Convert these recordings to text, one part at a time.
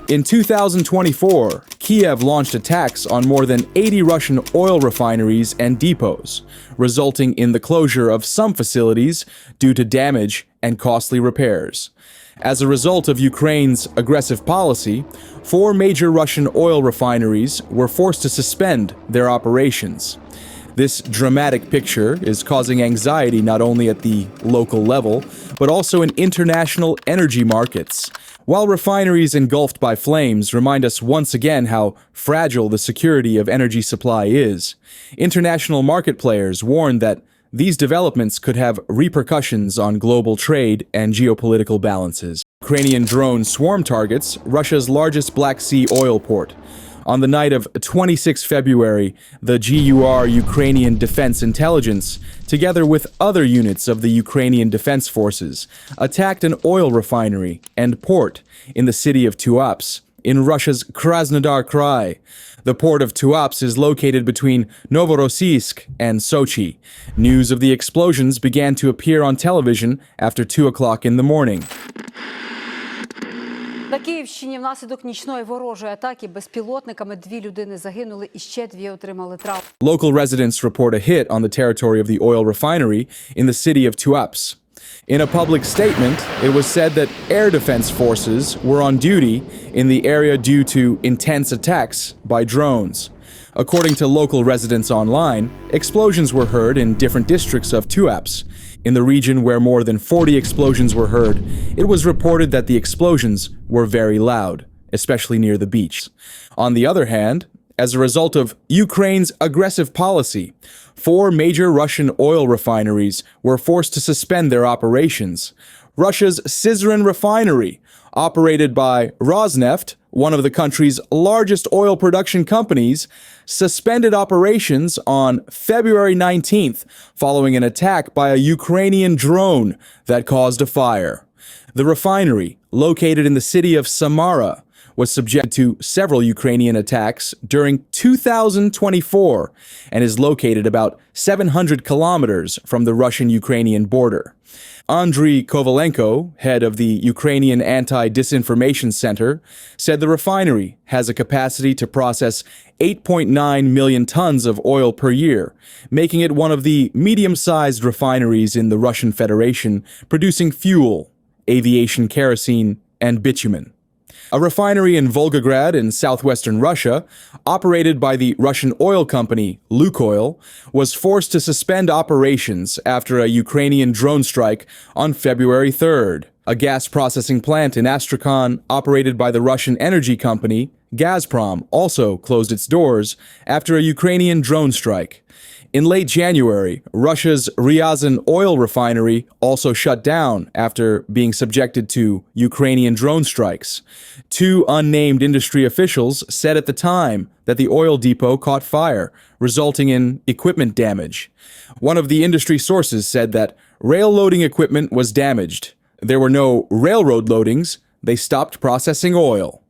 In 2024, Kiev launched attacks on more than 80 Russian oil refineries and depots, resulting in the closure of some facilities due to damage and costly repairs. As a result of Ukraine's aggressive policy, 4 major Russian oil refineries were forced to suspend their operations. This dramatic picture is causing anxiety not only at the local level, but also in international energy markets. While refineries engulfed by flames remind us once again how fragile the security of energy supply is, international market players warn that these developments could have repercussions on global trade and geopolitical balances. Ukrainian drone swarm targets Russia's largest Black Sea oil port. On the night of 26 February, the GUR Ukrainian Defense Intelligence, together with other units of the Ukrainian Defense Forces, attacked an oil refinery and port in the city of Tuapse, in Russia's Krasnodar Krai. The port of Tuapse is located between Novorossiysk and Sochi. News of the explosions began to appear on television after 2 o'clock in the morning. На Київщині внаслідок нічної ворожої атаки безпілотниками 2 людини загинули і ще 2 отримали травми. Local residents report a hit on the territory of the oil refinery in the city of Tuapse. In a public statement, it was said that air defense forces were on duty in the area due to intense attacks by drones. According to local residents online, explosions were heard in different districts of Tuapse. In the region where more than 40 explosions were heard, it was reported that the explosions were very loud, especially near the beach. On the other hand, as a result of Ukraine's aggressive policy, 4 major Russian oil refineries were forced to suspend their operations. Russia's Syzran refinery, operated by Rosneft, one of the country's largest oil production companies, suspended operations on February 19th following an attack by a Ukrainian drone that caused a fire. The refinery, located in the city of Samara, was subject to several Ukrainian attacks during 2024 and is located about 700 kilometers from the Russian-Ukrainian border. Andriy Kovalenko, head of the Ukrainian Anti-Disinformation Center, said the refinery has a capacity to process 8.9 million tons of oil per year, making it one of the medium-sized refineries in the Russian Federation producing fuel, aviation kerosene, and bitumen. A refinery in Volgograd in southwestern Russia, operated by the Russian oil company Lukoil, was forced to suspend operations after a Ukrainian drone strike on February 3rd. A gas processing plant in Astrakhan, operated by the Russian energy company Gazprom, also closed its doors after a Ukrainian drone strike. In late January, Russia's Ryazan oil refinery also shut down after being subjected to Ukrainian drone strikes. 2 unnamed industry officials said at the time that the oil depot caught fire, resulting in equipment damage. One of the industry sources said that rail loading equipment was damaged. There were no railroad loadings. They stopped processing oil.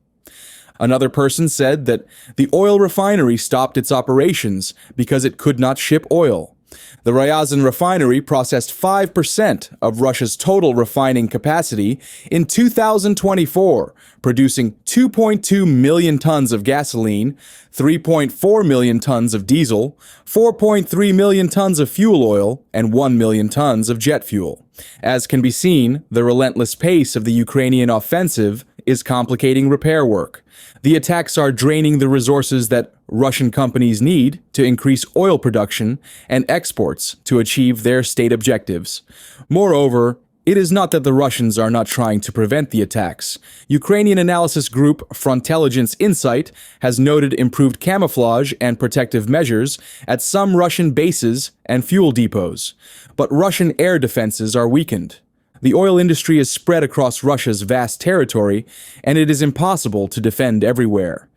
Another person said that the oil refinery stopped its operations because it could not ship oil. The Ryazan refinery processed 5% of Russia's total refining capacity in 2024, producing 2.2 million tons of gasoline, 3.4 million tons of diesel, 4.3 million tons of fuel oil, and 1 million tons of jet fuel. As can be seen, the relentless pace of the Ukrainian offensive is complicating repair work. The attacks are draining the resources that Russian companies need to increase oil production and exports to achieve their state objectives. Moreover, it is not that the Russians are not trying to prevent the attacks. Ukrainian analysis group Frontelligence Insight has noted improved camouflage and protective measures at some Russian bases and fuel depots. But Russian air defenses are weakened. The oil industry is spread across Russia's vast territory, and it is impossible to defend everywhere.